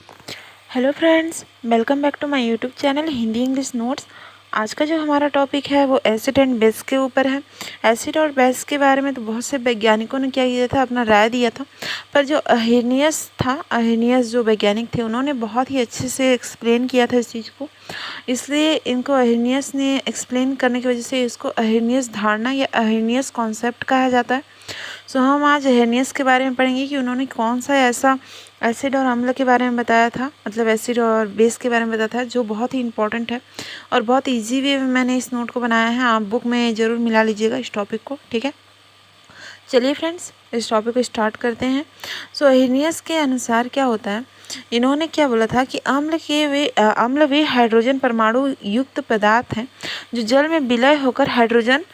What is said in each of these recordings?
Hello friends, welcome back to my YouTube channel Hindi English notes. आज का जो हमारा टॉपिक है वो एसिड एंड बेस के ऊपर है। एसिड और बेस के बारे में तो बहुत से वैज्ञानिकों ने क्या किया था, अपना राय दिया था। पर जो अहिनियस जो वैज्ञानिक थे उन्होंने बहुत ही अच्छे से एक्सप्लेन किया था इस चीज़ को, इसलिए इनको अहिनियस ने एक्सप्लेन करने की वजह से इसको अहिनियस धारणा या अहिनियस कॉन्सेप्ट कहा जाता है। सो हम आज अहिनियस के बारे में पढ़ेंगे कि उन्होंने कौन सा ऐसा एसिड और अम्ल के बारे में बताया था, मतलब एसिड और बेस के बारे में बताया था, जो बहुत ही इंपॉर्टेंट है और बहुत इजी वे में मैंने इस नोट को बनाया है। आप बुक में ज़रूर मिला लीजिएगा इस टॉपिक को, ठीक है। चलिए फ्रेंड्स, इस टॉपिक को स्टार्ट करते हैं। सो अहिनियस के अनुसार क्या होता है, इन्होंने क्या बोला था कि अम्ल वे हाइड्रोजन परमाणु युक्त पदार्थ हैं जो जल में विलय होकर हाइड्रोजन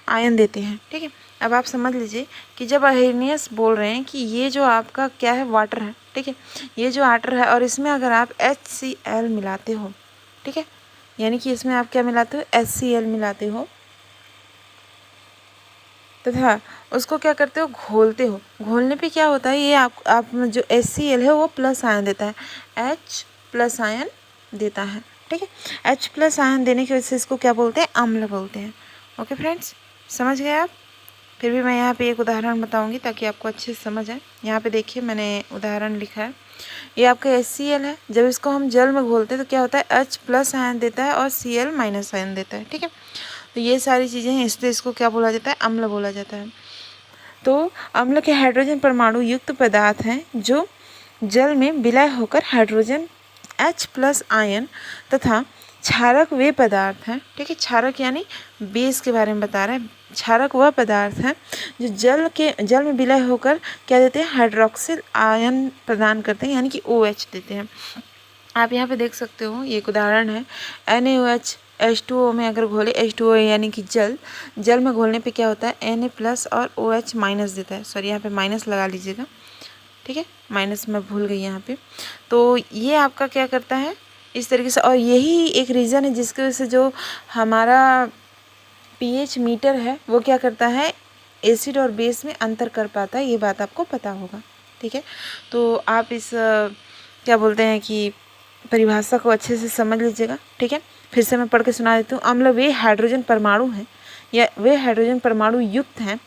आयन देते हैं, ठीक है। अब आप समझ लीजिए कि जब अहिनियस बोल रहे हैं कि ये जो आपका क्या है, वाटर है, ठीक है। ये जो वाटर है और इसमें अगर आप HCl मिलाते हो, ठीक है, यानी कि इसमें आप क्या मिलाते हो, HCl मिलाते हो तथा उसको क्या करते हो, घोलते हो। घोलने पे क्या होता है, ये आप जो HCl है वो प्लस आयन देता है, H प्लस आयन देता है, ठीक है। H प्लस आयन देने की वजह से इसको क्या बोलते हैं, अम्ल बोलते हैं। ओके फ्रेंड्स, समझ गए आप। फिर भी मैं यहाँ पे एक उदाहरण बताऊंगी ताकि आपको अच्छे से समझ आए। यहाँ पे देखिए मैंने उदाहरण लिखा है, ये आपका HCl है। जब इसको हम जल में घोलते हैं तो क्या होता है, H प्लस आयन देता है और Cl माइनस आयन देता है, ठीक है। तो ये सारी चीज़ें हैं, इसलिए इसको क्या बोला जाता है, अम्ल बोला जाता है। तो अम्ल के हाइड्रोजन परमाणु युक्त पदार्थ हैं जो जल में विलय होकर हाइड्रोजन H प्लस आयन तथा क्षारक वे पदार्थ हैं, ठीक है। क्षारक यानी बेस के बारे में बता रहे हैं। क्षारक वह पदार्थ हैं जो जल में विलय होकर क्या देते हैं, हाइड्रोक्सिल आयन प्रदान करते हैं, यानी कि OH देते हैं। आप यहाँ पे देख सकते हो, ये एक उदाहरण है। NaOH H2O में अगर घोले, H2O यानी कि जल में घोलने पे क्या होता है, Na प्लस और OH माइनस देता है। सॉरी, यहाँ पे माइनस लगा लीजिएगा, ठीक है, माइनस मैं भूल गई यहाँ पे। तो ये आपका क्या करता है इस तरीके से, और यही एक रीज़न है जिसकी वजह से जो हमारा pH मीटर है वो क्या करता है, एसिड और बेस में अंतर कर पाता है। ये बात आपको पता होगा, ठीक है। तो आप इस क्या बोलते हैं कि परिभाषा को अच्छे से समझ लीजिएगा, ठीक है। फिर से मैं पढ़ के सुना देती हूँ। अम्ल वे हाइड्रोजन परमाणु हैं या वे हाइड्रोजन परमाणु युक्त हैं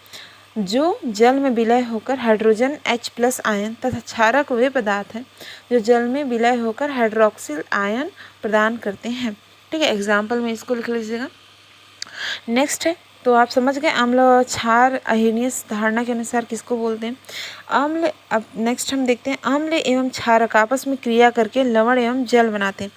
जो जल में विलय होकर हाइड्रोजन H प्लस आयन तथा क्षारक वे पदार्थ हैं जो जल में विलय होकर हाइड्रोक्सिल आयन प्रदान करते हैं, ठीक है। एग्जाम्पल में इसको लिख लीजिएगा। नेक्स्ट है, तो आप समझ गए अम्ल और क्षार अहिनियस धारणा के अनुसार किसको बोलते हैं, अम्ल। अब नेक्स्ट हम देखते हैं, अम्ल एवं क्षारक आपस में क्रिया करके लवण एवं जल बनाते हैं।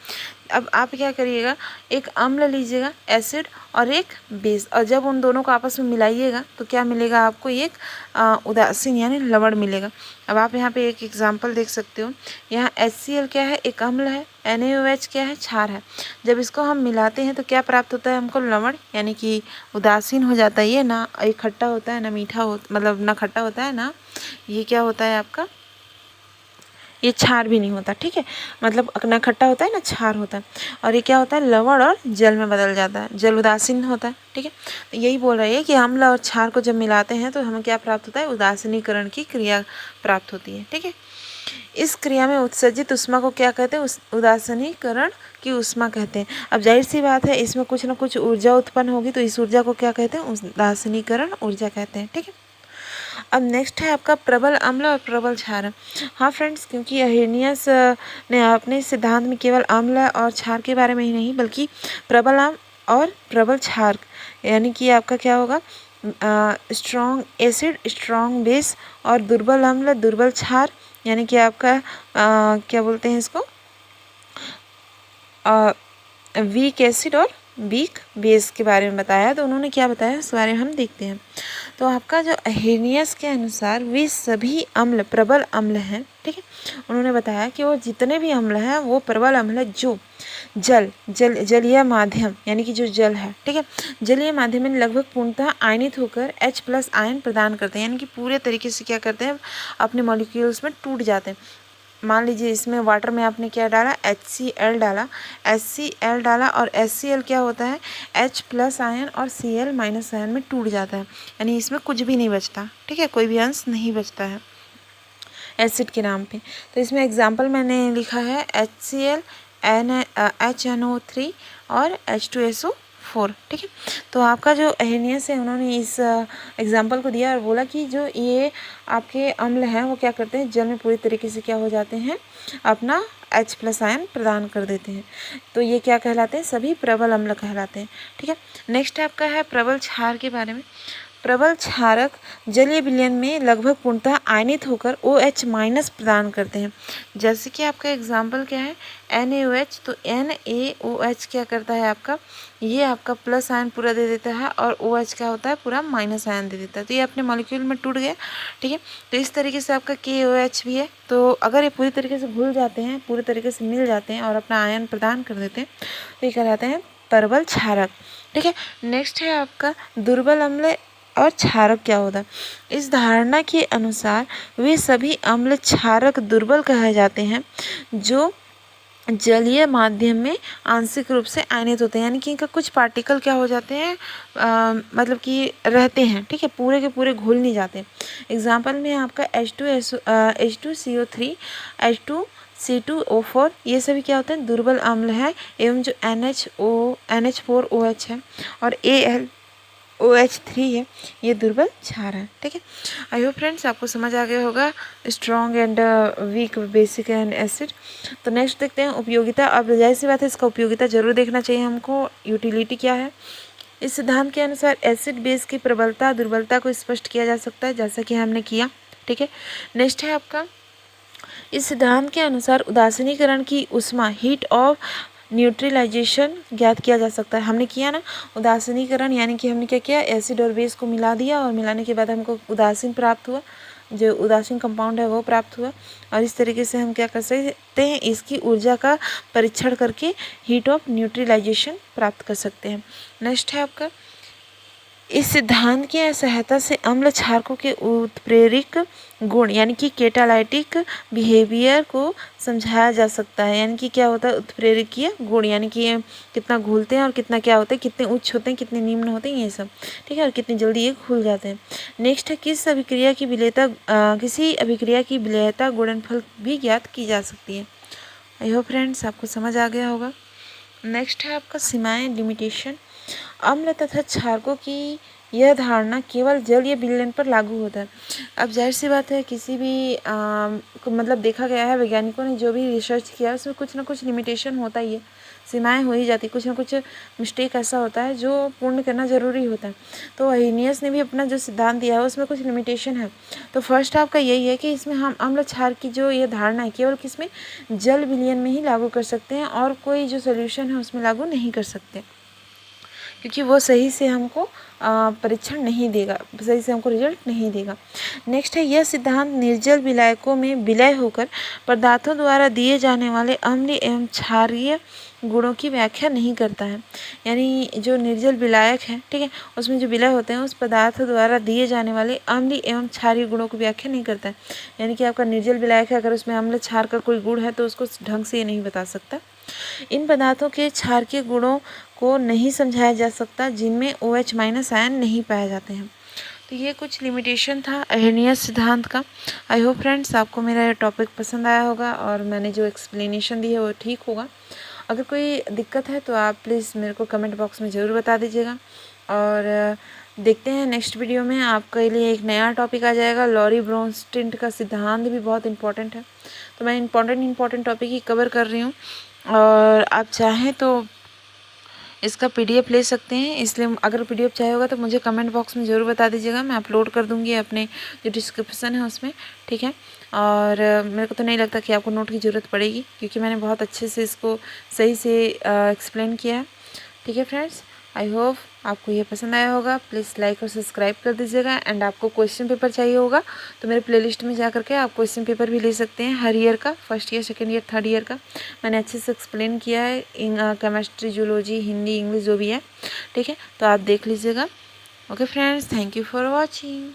अब आप क्या करिएगा, एक अम्ल लीजिएगा एसिड और एक बेस, और जब उन दोनों को आपस में मिलाइएगा तो क्या मिलेगा आपको, एक उदासीन यानी लवण मिलेगा। अब आप यहाँ पे एक एग्जांपल देख सकते हो। यहाँ HCl क्या है, एक अम्ल है, NaOH क्या है, क्षार है। जब इसको हम मिलाते हैं तो क्या प्राप्त होता है हमको, लवण, यानी कि उदासीन हो जाता है। ये ना एक खट्टा होता है ना मीठा हो, मतलब ना खट्टा होता है ना ये क्या होता है आपका, ये क्षार भी नहीं होता, ठीक है। मतलब ना खट्टा होता है ना क्षार होता है, और ये क्या होता है, लवण और जल में बदल जाता है, जल उदासीन होता है, ठीक है। तो यही बोल रही है कि अम्ल और क्षार को जब मिलाते हैं तो हमें क्या प्राप्त होता है, उदासीनीकरण की क्रिया प्राप्त होती है, ठीक है। इस क्रिया में उत्सर्जित ऊष्मा को क्या कहते हैं, उदासीनीकरण की ऊष्मा कहते हैं। अब जाहिर सी बात है, इसमें कुछ ना कुछ ऊर्जा उत्पन्न होगी, तो इस ऊर्जा को क्या कहते हैं, उदासीनीकरण ऊर्जा कहते हैं, ठीक है। अब नेक्स्ट है आपका प्रबल अम्ल और प्रबल क्षार। हाँ फ्रेंड्स, क्योंकि अहिनियस ने अपने सिद्धांत में केवल अम्ल और क्षार के बारे में ही नहीं बल्कि प्रबल अम्ल और प्रबल क्षार, यानी कि आपका क्या होगा, स्ट्रॉन्ग एसिड स्ट्रॉन्ग बेस और दुर्बल अम्ल दुर्बल क्षार, यानी कि आपका क्या बोलते हैं इसको, वीक एसिड और वीक बेस के बारे में बताया। तो उन्होंने क्या बताया इस बारे में हम देखते हैं। तो आपका जो अहिनियस के अनुसार वे सभी अम्ल प्रबल अम्ल हैं, ठीक है। उन्होंने बताया कि वो जितने भी अम्ल हैं वो प्रबल अम्ल है जो जलीय माध्यम, यानी कि जो जल है, ठीक है, जलीय माध्यम में लगभग पूर्णतः आयनित होकर H प्लस आयन प्रदान करते हैं, यानी कि पूरे तरीके से क्या करते हैं, अपने मॉलिक्यूल्स में टूट जाते हैं। मान लीजिए इसमें वाटर में आपने क्या डाला, HCl डाला और HCl क्या होता है, H प्लस आयन और Cl माइनस आयन में टूट जाता है, यानी इसमें कुछ भी नहीं बचता, ठीक है, कोई भी अंश नहीं बचता है। एसिड के नाम पे। तो इसमें एग्जांपल मैंने लिखा है HCl, HNO3 और H2SO4, ठीक है। तो आपका जो अहेनियस है उन्होंने इस एग्जांपल को दिया और बोला कि जो ये आपके अम्ल हैं वो क्या करते हैं, जल में पूरी तरीके से क्या हो जाते हैं, अपना H+ आयन प्रदान कर देते हैं। तो ये क्या कहलाते हैं, सभी प्रबल अम्ल कहलाते हैं, ठीक है। नेक्स्ट आपका है प्रबल क्षार के बारे में। प्रबल क्षारक जलीय विलयन में लगभग पूर्णतः आयनित होकर OH- प्रदान करते हैं। जैसे कि आपका एग्जाम्पल क्या है, NaOH। तो NaOH क्या करता है आपका, ये आपका प्लस आयन पूरा दे देता है और OH क्या होता है, पूरा माइनस आयन दे देता है। तो ये अपने मॉलिक्यूल में टूट गया, ठीक है। तो इस तरीके से आपका KOH भी है। तो अगर ये पूरी तरीके से घुल जाते हैं, पूरी तरीके से मिल जाते हैं और अपना आयन प्रदान कर देते हैं, तो ये कहलाते हैं प्रबल क्षारक, ठीक है। नेक्स्ट है आपका दुर्बल अम्ल और क्षारक क्या होता है। इस धारणा के अनुसार वे सभी अम्ल क्षारक दुर्बल कहे जाते हैं जो जलीय माध्यम में आंशिक रूप से आयनित होते हैं, यानी कि इनका कुछ पार्टिकल क्या हो जाते हैं, मतलब कि रहते हैं, ठीक है, पूरे के पूरे घुल नहीं जाते। एग्जाम्पल में आपका H2CO3, H2C2O4, ये सभी क्या होते हैं, दुर्बल अम्ल है। एवं जो NH4OH है और AlOH3 है, ये दुर्बल क्षार है, ठीक है। आई होप फ्रेंड्स आपको समझ आ गया होगा strong and weak, basic and acid. तो नेक्स्ट देखते हैं उपयोगिता। अब जाहिर सी बात है इसका उपयोगिता जरूर देखना चाहिए हमको, यूटिलिटी क्या है। इस सिद्धांत के अनुसार एसिड बेस की प्रबलता दुर्बलता को स्पष्ट किया जा सकता है, जैसा कि हमने किया, ठीक है। नेक्स्ट है आपका, इस सिद्धांत के अनुसार उदासीनीकरण की उष्मा, हीट ऑफ न्यूट्रलाइजेशन ज्ञात किया जा सकता है। हमने किया ना उदासीनीकरण, यानी कि हमने क्या किया, एसिड और बेस को मिला दिया और मिलाने के बाद हमको उदासीन प्राप्त हुआ, जो उदासीन कंपाउंड है वो प्राप्त हुआ। और इस तरीके से हम क्या कर सकते हैं, इसकी ऊर्जा का परीक्षण करके हीट ऑफ न्यूट्रलाइजेशन प्राप्त कर सकते हैं। नेक्स्ट है आपका, इस सिद्धांत की सहायता से अम्ल क्षारकों के उत्प्रेरक गुण यानी कि कैटालाइटिक बिहेवियर को समझाया जा सकता है। यानी कि क्या होता है, उत्प्रेरकीय गुण, यानी कि ये कितना घुलते हैं और कितना क्या होते हैं, कितने उच्च होते हैं, कितने निम्न होते हैं, ये सब, ठीक है, और कितनी जल्दी ये घुल जाते हैं। नेक्स्ट है, किसी अभिक्रिया की विलेयता गुणनफल भी ज्ञात की जा सकती है। आई होप फ्रेंड्स आपको समझ आ गया होगा। नेक्स्ट है आपका सीमाएं, लिमिटेशन। अम्ल तथा क्षारकों की यह धारणा केवल जलीय विलयन पर लागू होता है। अब जाहिर सी बात है, किसी भी मतलब देखा गया है, वैज्ञानिकों ने जो भी रिसर्च किया है उसमें कुछ ना कुछ लिमिटेशन होता ही है, सीमाएं हो ही जाती, कुछ ना कुछ मिस्टेक ऐसा होता है जो पूर्ण करना ज़रूरी होता है। तो अहिनियस ने भी अपना जो सिद्धांत दिया है उसमें कुछ लिमिटेशन है। तो फर्स्ट आपका यही है कि इसमें हम अम्ल क्षार की जो ये धारणा है केवल किसमें, जल विलयन में ही लागू कर सकते हैं और कोई जो सोल्यूशन है उसमें लागू नहीं कर सकते, क्योंकि वो सही से हमको परीक्षण नहीं देगा, सही से हमको रिजल्ट नहीं देगा। नेक्स्ट है, यह सिद्धांत निर्जल विलायकों में विलय होकर पदार्थों द्वारा दिए जाने वाले अम्लीय एवं क्षारीय गुणों की व्याख्या नहीं करता है। यानी जो निर्जल विलायक है, ठीक है, उसमें जो विलय होते हैं उस पदार्थ द्वारा दिए जाने वाले अम्लीय एवं क्षारीय गुणों की व्याख्या नहीं करता है। यानी कि आपका निर्जल विलायक है, अगर उसमें अम्ल क्षार का कोई गुण है तो उसको ढंग से ये नहीं बता सकता। इन पदार्थों के क्षारकीय गुणों को नहीं समझाया जा सकता जिनमें OH- आयन नहीं पाए जाते हैं। तो ये कुछ लिमिटेशन था अहिनियस सिद्धांत का। आई होप फ्रेंड्स आपको मेरा ये टॉपिक पसंद आया होगा और मैंने जो एक्सप्लेनेशन दी है वो ठीक होगा। अगर कोई दिक्कत है तो आप प्लीज़ मेरे को कमेंट बॉक्स में ज़रूर बता दीजिएगा। और देखते हैं नेक्स्ट वीडियो में आपके लिए एक नया टॉपिक आ जाएगा। लॉरी ब्रोंस्टेंट का सिद्धांत भी बहुत इंपॉर्टेंट है, तो मैं इंपॉर्टेंट टॉपिक ही कवर कर रही हूँ। और आप चाहें तो इसका PDF ले सकते हैं, इसलिए अगर PDF चाहिए होगा तो मुझे कमेंट बॉक्स में ज़रूर बता दीजिएगा, मैं अपलोड कर दूँगी अपने जो डिस्क्रिप्शन है उसमें, ठीक है। और मेरे को तो नहीं लगता कि आपको नोट की ज़रूरत पड़ेगी, क्योंकि मैंने बहुत अच्छे से इसको सही से एक्सप्लेन किया है, ठीक है फ्रेंड्स। आई होप आपको ये पसंद आया होगा। प्लीज़ लाइक और सब्सक्राइब कर दीजिएगा। एंड आपको क्वेश्चन पेपर चाहिए होगा तो मेरे प्लेलिस्ट में जा करके आप क्वेश्चन पेपर भी ले सकते हैं, हर ईयर का, first year, second year, third year का मैंने अच्छे से एक्सप्लेन किया है, केमिस्ट्री, जूलॉजी, हिंदी, इंग्लिश जो भी है, ठीक है, तो आप देख लीजिएगा। Okay friends, thank you for watching.